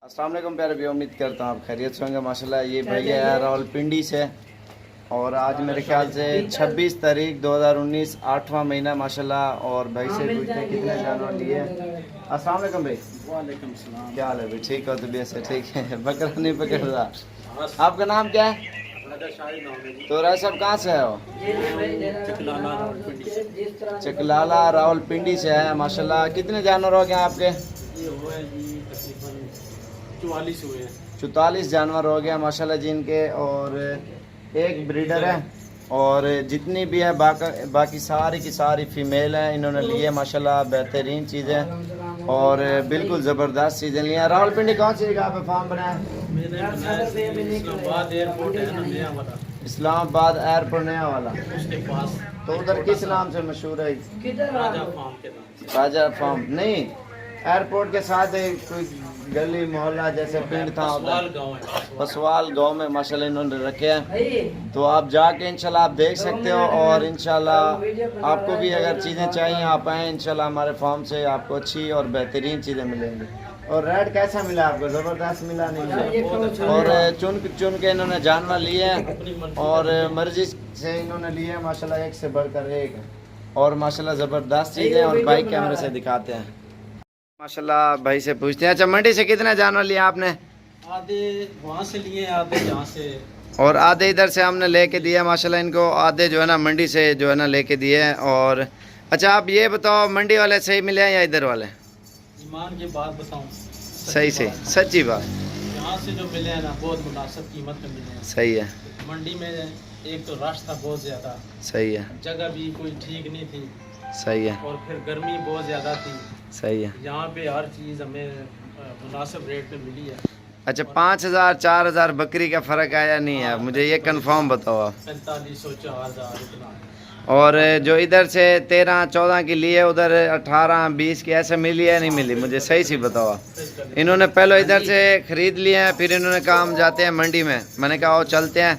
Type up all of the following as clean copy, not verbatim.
अस्सलाम वालेकुम प्यारे भाई, उम्मीद करता हूँ आप खैरियत से होंगे। माशाल्लाह ये भैया है रावलपिंडी से और आज मेरे ख्याल से 26 तारीख 2019 8वां महीना माशाल्लाह। और भाई से पूछते हैं कितने जानवर लिए। अस्सलाम वालेकुम भाई। वालेकुम सलाम। क्या हाल है भाई? ठीक हो? तबीयत से ठीक है? बकरा नहीं पकड़ रहा। आपका नाम क्या है? तो राय साहब कहाँ से है वो? चकलाला रावलपिंडी से है माशाल्लाह। कितने जानवर हो गए आपके? ये हुए जी तकरीबन 44 हुए हैं। 44 जानवर हो गया माशाल्लाह जिनके। और एक ब्रीडर है और जितनी भी है बाकी सारी की सारी फीमेल हैं। इन्होंने लिए माशाल्लाह बेहतरीन चीज़ें और बिल्कुल ज़बरदस्त चीज़ें ली हैं। रावलपिंडी कौन सी जगह पे फार्म बनाया? इस्लामाबाद एयरपोर्ट है ना नया वाला, इस्लामाबाद एयरपोर्ट नया वाला। उसके पास। तो उधर किस नाम से मशहूर है? राजा फार्म के नाम से। राजा फार्म नहीं, एयरपोर्ट के साथ एक कोई गली मोहल्ला जैसे पिंड था पसवाल गाँव है। पसवाल गांव में माशाल्लाह इन्होंने रखे हैं। तो आप जाके इंशाल्लाह आप देख सकते हो और इंशाल्लाह आपको भी अगर चीज़ें चाहिए आप आएँ इंशाल्लाह हमारे फार्म से आपको अच्छी और बेहतरीन चीज़ें मिलेंगी। और रेट कैसा मिला आपको? ज़बरदस्त मिला नहीं मिला? और चुन के इन्होंने जानवर लिए हैं और मर्जी से इन्होंने लिए हैं माशाल्लाह, एक से बढ़कर एक। और माशाल्लाह ज़बरदस्त चीज़ें और बाइक कैमरे से दिखाते हैं माशाल्लाह। भाई से पूछते हैं, अच्छा मंडी से कितने जानवर लिए आपने? आधे वहाँ से लिए, आधे यहाँ से, और आधे इधर से हमने लेके दिया माशाल्लाह इनको। आधे जो है ना मंडी से जो है ना लेके दिए हैं। और अच्छा आप ये बताओ मंडी वाले सही मिले हैं या इधर वाले? ईमान की बात बताऊँ, सही से सच्ची बात। यहाँ से जो मिले हैं ना बहुत मुनासिब कीमत में मिले हैं। सही है। मंडी में एक तो रश था बहुत ज़्यादा, सही है। जगह भी कोई ठीक नहीं थी, सही है। और फिर गर्मी बहुत ज़्यादा थी। सही है। यहाँ पे हर चीज़ हमें मुनासिब रेट पे मिली है। अच्छा 5000 4000 बकरी का फ़र्क आया नहीं है? मुझे ये कंफर्म बताओ आप। 4500 4000 इतना है। और जो इधर से 13 14 की लिए उधर 18 20 की ऐसे मिली है नहीं मिली? मुझे सही सी बताओ आप। इन्होंने पहले इधर से ख़रीद लिए हैं, फिर इन्होंने कहा हम जाते हैं मंडी में। मैंने कहा वो चलते हैं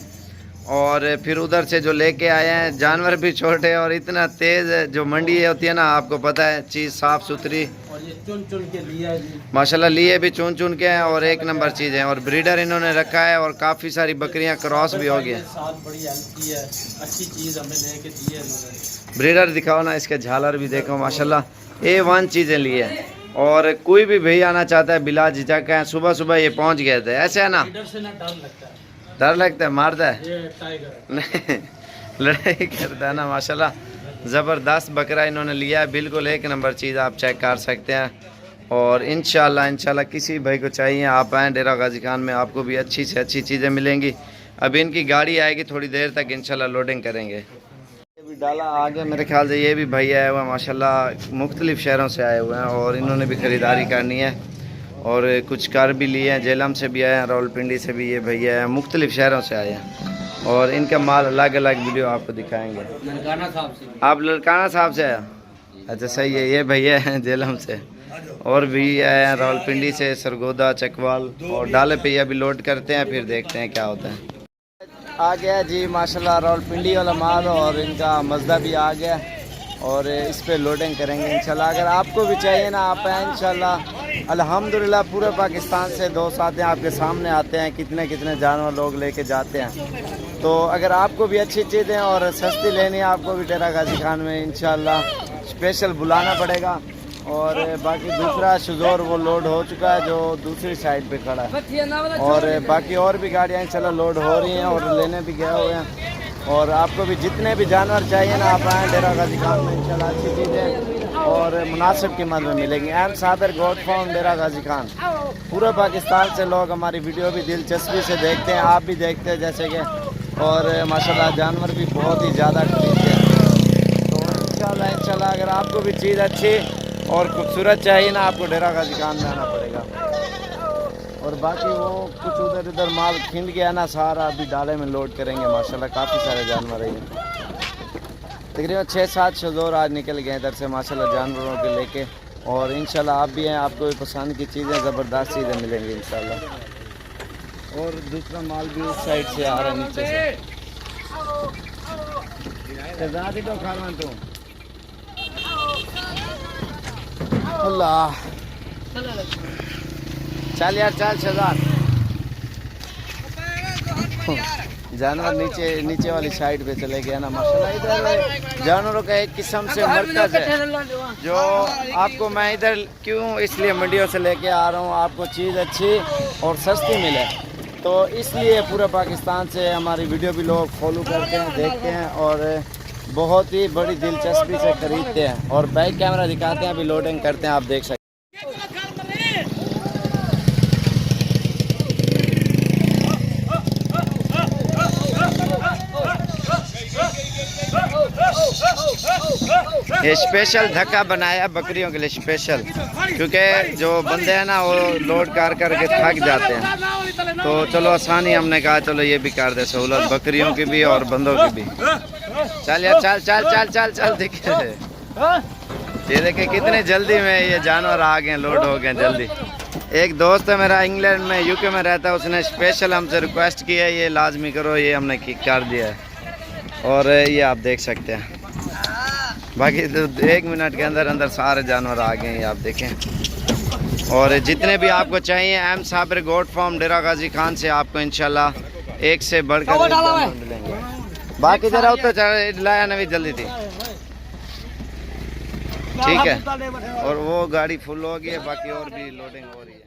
और फिर उधर से जो लेके आए हैं जानवर भी छोटे और इतना तेज़ जो मंडी होती है ना, आपको पता है चीज़ साफ़ सुथरी। और ये चुन चुन के लिया जी माशाल्लाह लिए भी चुन चुन के हैं और एक नंबर चीज़ है। और ब्रीडर इन्होंने रखा है और काफ़ी सारी बकरियां क्रॉस भी हो गई हैं। साथ बड़ी हेल्प की है, अच्छी चीज़ हमें लेके दी है इन्होंने। ब्रीडर दिखाओ ना, इसके झालर भी देखो माशाल्लाह A1 चीज़ें ली है। और कोई भी भैया आना चाहता है बिला झिझक है। सुबह सुबह ये पहुंच गए थे, ऐसे है ना? लीडर से ना डर लगता है, डर लगता है? मारता है? ये टाइगर है। नहीं लड़ाई करता है ना माशाल्लाह। ज़बरदस्त बकरा इन्होंने लिया है, बिल्कुल एक नंबर चीज़, आप चेक कर सकते हैं। और इंशाल्लाह किसी भाई को चाहिए आप आएँ डेरा गाजी खान में, आपको भी अच्छी से अच्छी चीज़ें मिलेंगी। अभी इनकी गाड़ी आएगी थोड़ी देर तक, इंशाल्लाह लोडिंग करेंगे। ये भी डाला आगे मेरे ख्याल से। ये भी भैया आए हुए हैं माशाल्लाह, मुख्तलिफ़ शहरों से आए हुए हैं और इन्होंने भी ख़रीदारी करनी है। और कुछ कार भी लिए हैं, जेलम से भी आए हैं, रावलपिंडी से भी ये भैया हैं, मुख्तलिफ़ शहरों से आए हैं। और इनका माल अलग अलग वीडियो आपको दिखाएंगे। लड़काना साहब से। आप लड़काना साहब से आए? अच्छा सही है। ये भैया हैं जेलम से और भी आए हैं रावलपिंडी से, सरगोदा चकवाल। और डाले पे ये अभी लोड करते हैं, फिर देखते हैं क्या होता है। आ गया जी माशाल्लाह रावलपिंडी वाला माल और इनका मज़दा भी आ गया और इस पे लोडिंग करेंगे इंशाल्लाह। अगर आपको भी चाहिए ना आप आएँ इंशाल्लाह। अल्हम्दुलिल्लाह पूरे पाकिस्तान से दोस्त आते हैं, आपके सामने आते हैं, कितने कितने जानवर लोग लेके जाते हैं। तो अगर आपको भी अच्छी चीज़ें और सस्ती लेनी है, आपको भी डेरा गाजी खान में इंशाल्लाह स्पेशल बुलाना पड़ेगा। और बाकी दूसरा शुजोर वो लोड हो चुका है जो दूसरी साइड पे खड़ा है। और बाकी और भी गाड़ियाँ इंशाल्लाह लोड हो रही हैं और लेने भी गए हुए हैं। और आपको भी जितने भी जानवर चाहिए ना आप आएँ डेरा गाजी खान में, इंशाल्लाह अच्छी चीज़ें और मुनासिब कीमत में मिलेंगी। एम साबर गोट फार्म डेरा गाजी खान। पूरे पाकिस्तान से लोग हमारी वीडियो भी दिलचस्पी से देखते हैं, आप भी देखते हैं जैसे कि। और माशाल्लाह जानवर भी बहुत ही ज़्यादा खरीदते हैं। तो इंशाल्लाह अगर आपको भी चीज़ अच्छी और खूबसूरत चाहिए ना, आपको डेरा गाजी खान में आना पड़ेगा। और बाकी वो कुछ उधर इधर माल खिंड गया ना, सारा अभी डाले में लोड करेंगे माशाल्लाह। काफ़ी सारे जानवर हैं, तकरीबन 6-7 शजोर आज निकल गए इधर से माशाल्लाह जानवरों के लेके। और इंशाल्लाह आप भी हैं, आपको भी पसंद की चीज़ें ज़बरदस्त चीज़ें मिलेंगी इंशाल्लाह। और दूसरा माल भी उस साइड से आ रहा है नीचे से। तो खाना तो अल्लाह चल यार चल शहजाद। जानवर नीचे वाली साइड पे चले गया ना माशाल्लाह। इधर जानवरों का एक किस्म से मरकज है जो आपको मैं इधर क्यों इसलिए मंडियों से लेके आ रहा हूँ, आपको चीज़ अच्छी और सस्ती मिले, तो इसलिए पूरे पाकिस्तान से हमारी वीडियो भी लोग फॉलो करते हैं, देखते हैं और बहुत ही बड़ी दिलचस्पी से खरीदते हैं और बैक कैमरा दिखाते हैं, अभी लोडिंग करते हैं, आप देख सकते हैं। ये स्पेशल धक्का बनाया बकरियों के लिए स्पेशल, क्योंकि जो बंदे हैं ना वो लोड कर करके थक जाते हैं, तो चलो आसानी हमने कहा चलो ये भी कर दे सहूलत बकरियों की भी और बंदों की भी। चल यार चल चल चल चल चल दिखे ये देखे कितने जल्दी में ये जानवर आ गए, लोड हो गए जल्दी। एक दोस्त है मेरा इंग्लैंड में यूके में रहता है, उसने स्पेशल हमसे रिक्वेस्ट की है ये लाजमी करो, ये हमने कर दिया है और ये आप देख सकते हैं। बाकी तो 1 मिनट के अंदर अंदर सारे जानवर आ गए हैं, आप देखें। और जितने भी आपको चाहिए एम साबिर गोट फार्म डेरा गाजी खान से आपको इंशाल्लाह एक से बढ़कर जानवर मिलेंगे। बाकी जरा तो लाया ना भी जल्दी थी, ठीक है। और वो गाड़ी फुल हो गई है, बाकी और भी लोडिंग हो रही है।